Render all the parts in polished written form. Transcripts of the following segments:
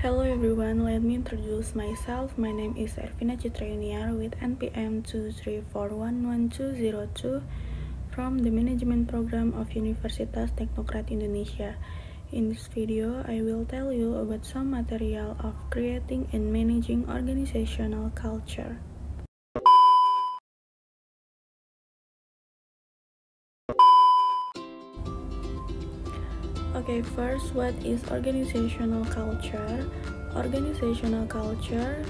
Hello everyone, let me introduce myself. My name is Ervina Citrayuniar with NPM 234111202 from the Management Program of Universitas Teknokrat Indonesia. In this video, I will tell you about some material of creating and managing organizational culture. Okay, first, what is organizational culture? Organizational culture,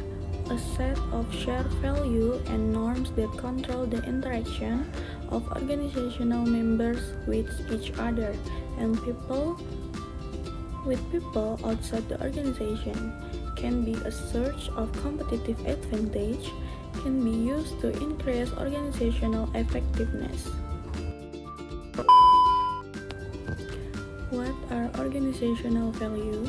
a set of shared value and norms that control the interaction of organizational members with each other and people outside the organization. Can be a source of competitive advantage, can be used to increase organizational effectiveness. What are organizational values?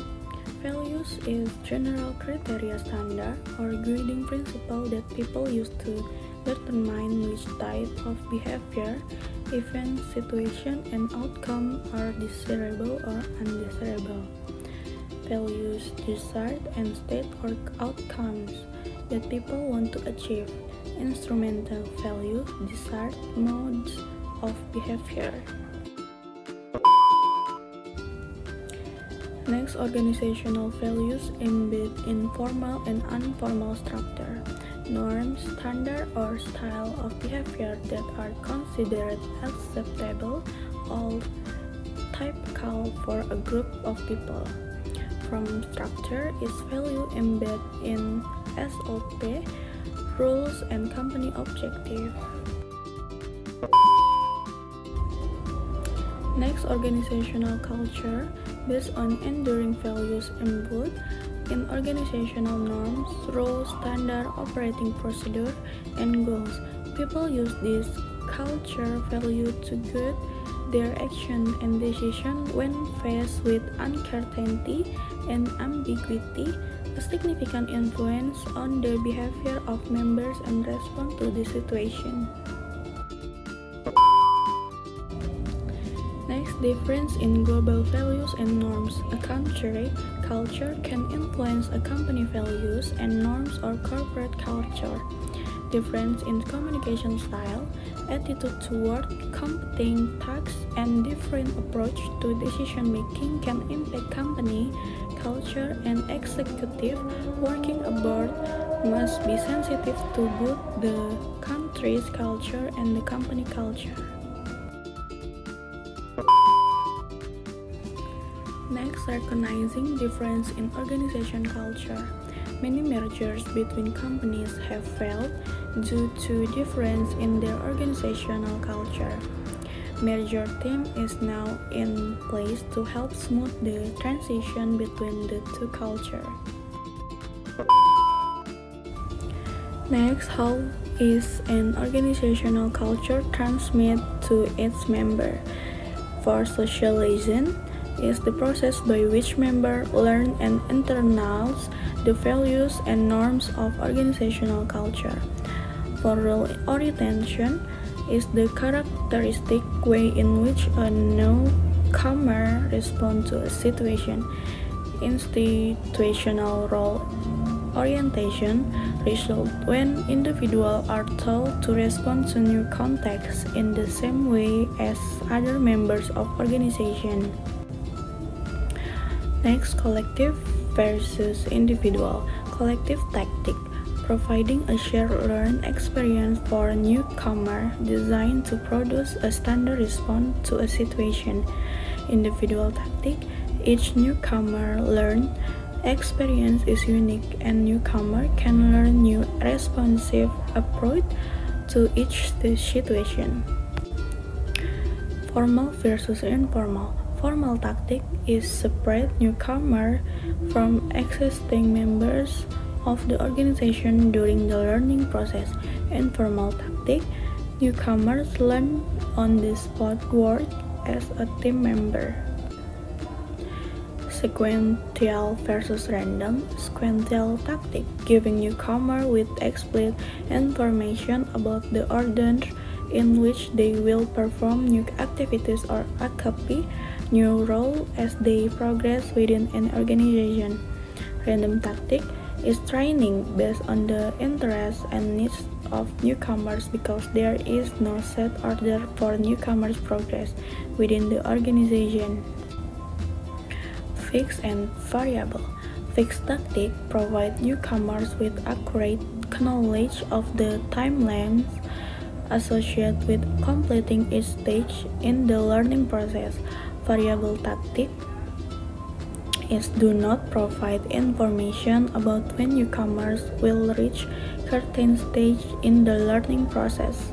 Values is general criteria standard or guiding principle that people use to determine which type of behavior, event, situation, and outcome are desirable or undesirable. Values decide and state or outcomes that people want to achieve. Instrumental value decide modes of behavior. Next, organizational values embed in formal and informal structure, norms, standard, or style of behavior that are considered acceptable or typical for a group of people. From structure is value embedded in SOP, rules, and company objective. Next, organizational culture based on enduring values embodied in organizational norms, rules, standard, operating procedure, and goals. People use this culture value to guide their action and decision when faced with uncertainty and ambiguity, a significant influence on the behavior of members and response to the situation. Next, difference in global values and norms. A country culture can influence a company values and norms or corporate culture. Difference in communication style, attitude toward competing tasks, and different approach to decision making can impact company culture, and executive working abroad must be sensitive to both the country's culture and the company culture. Next, recognizing difference in organization culture. Many mergers between companies have failed due to difference in their organizational culture. Merger team is now in place to help smooth the transition between the two cultures. Next, how is an organizational culture transmitted to its member? For socialization is the process by which members learn and internalize the values and norms of organizational culture. For role orientation is the characteristic way in which a newcomer responds to a situation. Institutional role orientation results when individuals are taught to respond to new contexts in the same way as other members of organization. Next, collective versus individual. Collective tactic, providing a shared learned experience for a newcomer designed to produce a standard response to a situation. Individual tactic, each newcomer learned experience is unique and newcomer can learn new responsive approach to each situation. Formal versus informal. Formal tactic is separate newcomer from existing members of the organization during the learning process. Informal tactic, newcomers learn on the spot work as a team member. Sequential versus random. Sequential tactic, giving newcomer with explicit information about the order in which they will perform new activities or occupy new role as they progress within an organization. Random tactic is training based on the interests and needs of newcomers because there is no set order for newcomers' progress within the organization. Fixed and variable. Fixed tactic provide newcomers with accurate knowledge of the timelines associated with completing each stage in the learning process. Variable tactic is do not provide information about when newcomers will reach certain stage in the learning process.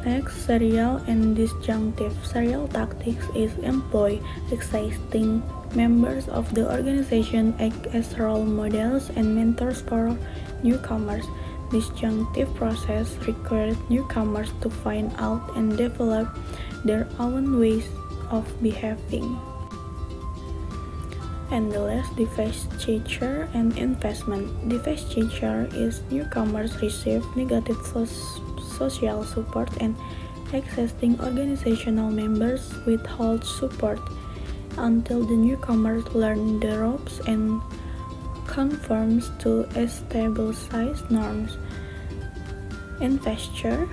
Next, serial and disjunctive. Serial tactics is employ existing members of the organization act as role models and mentors for newcomers. Disjunctive process requires newcomers to find out and develop their own ways of behaving. And the last, divestiture and investment. Divestiture is newcomers receive negative social support and existing organizational members withhold support until the newcomers learn the ropes and conforms to established norms. Investiture,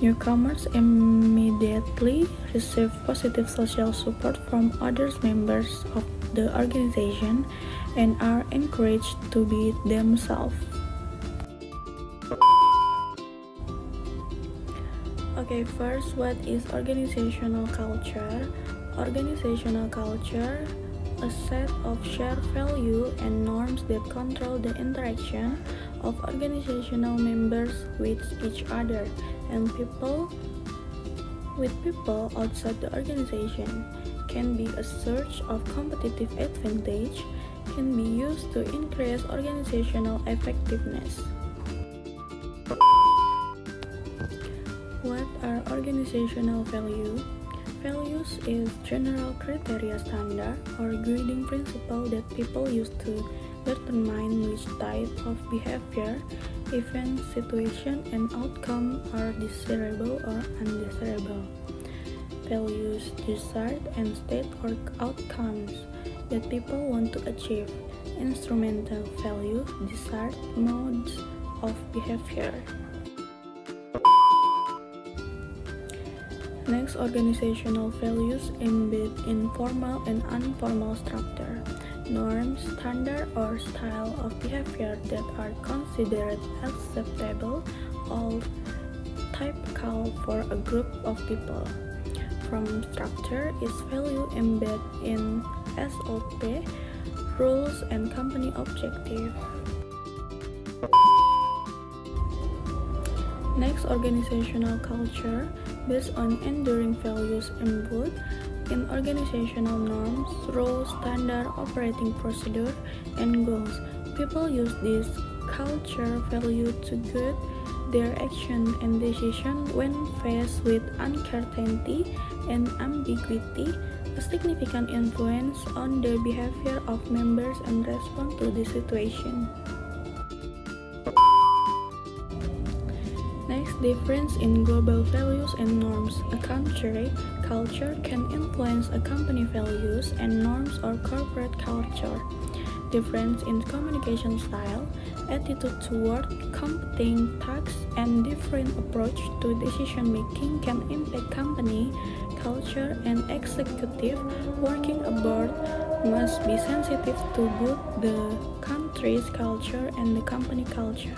newcomers immediately receive positive social support from other members of the organization and are encouraged to be themselves. Okay, first, what is organizational culture? Organizational culture, a set of shared value and norms that control the interaction of organizational members with each other and people outside the organization, can be a source of competitive advantage, can be used to increase organizational effectiveness. What are organizational values? Values is general criteria standard or guiding principle that people use to determine which type of behavior, event, situation, and outcome are desirable or undesirable. Values desired and state or outcomes that people want to achieve. Instrumental values desired modes of behavior. Next, organizational values embed in formal and informal structure, norms, standard, or style of behavior that are considered acceptable or typical for a group of people. From structure is value embedded in SOP, rules, and company objective. Next, organizational culture based on enduring values embedded in organizational norms, rules, standard, operating procedure, and goals. People use this culture value to guide their action and decision when faced with uncertainty and ambiguity, a significant influence on the behavior of members and respond to the situation. Next, difference in global values and norms. A country culture can influence a company values and norms or corporate culture. Difference in communication style, attitude toward competing tasks, and different approach to decision making can impact company culture, and executive working abroad must be sensitive to both the country's culture and the company culture.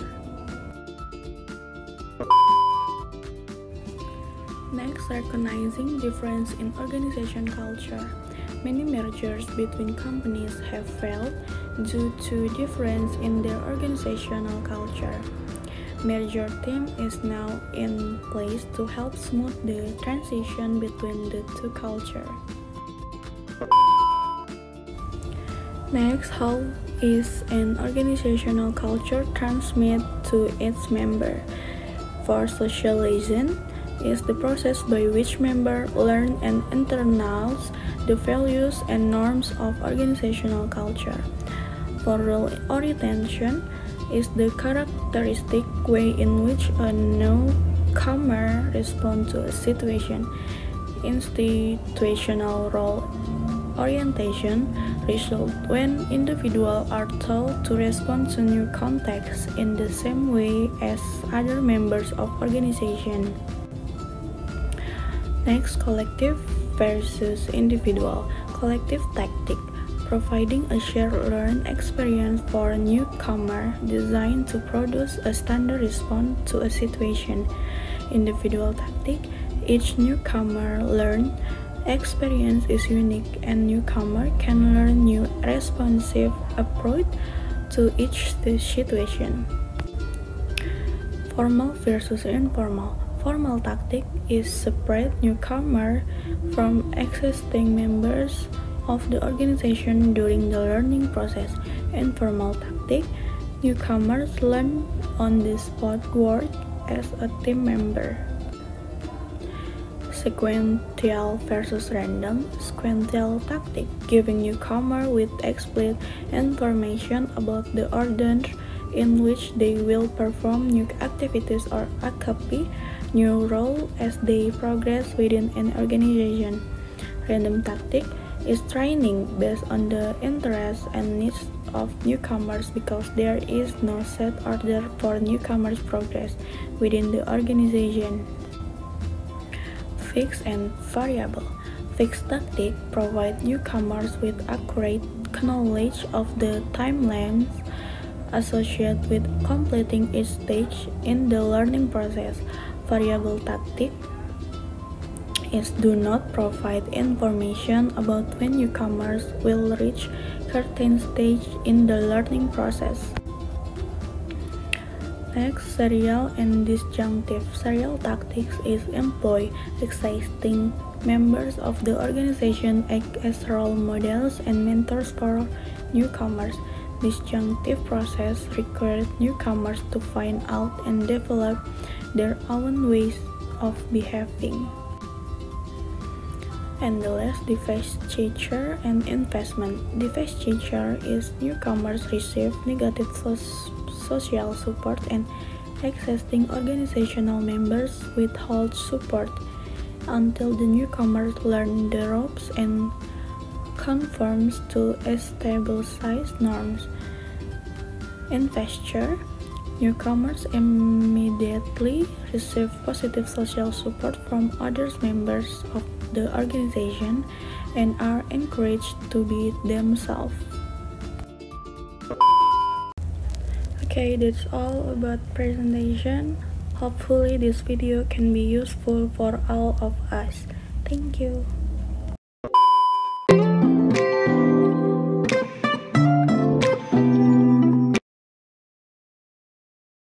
Next, recognizing difference in organization culture. Many mergers between companies have failed due to difference in their organizational culture. Merger team is now in place to help smooth the transition between the two cultures. Next, how is an organizational culture transmitted to its member? For socialization is the process by which members learn and internalize the values and norms of organizational culture. For role orientation is the characteristic way in which a newcomer responds to a situation. Institutional role orientation result when individuals are taught to respond to new contexts in the same way as other members of organization. Next, collective versus individual. Collective tactic, providing a shared learned experience for a newcomer designed to produce a standard response to a situation. Individual tactic, each newcomer learned experience is unique and newcomer can learn new responsive approach to each situation. Formal versus informal. Formal tactic is separate newcomer from existing members of the organization during the learning process. Informal tactic, newcomers learn on the spot work as a team member. Sequential versus random. Sequential tactic, giving newcomer with explicit information about the order in which they will perform new activities or occupy new role as they progress within an organization. Random tactic is training based on the interests and needs of newcomers because there is no set order for newcomers' progress within the organization. Fixed and variable. Fixed tactic provide newcomers with accurate knowledge of the timelines associated with completing each stage in the learning process. Variable tactic is do not provide information about when newcomers will reach certain stage in the learning process. Next, serial and disjunctive. Serial tactics is employ existing members of the organization act as role models and mentors for newcomers. Disjunctive process requires newcomers to find out and develop their own ways of behaving. And the last, divestiture and investment. Divestiture is newcomers receive negative social support and existing organizational members withhold support until the newcomers learn the ropes and conforms to established norms. Investiture, newcomers immediately receive positive social support from other members of the organization and are encouraged to be themselves. Okay, that's all about presentation. Hopefully this video can be useful for all of us. Thank you.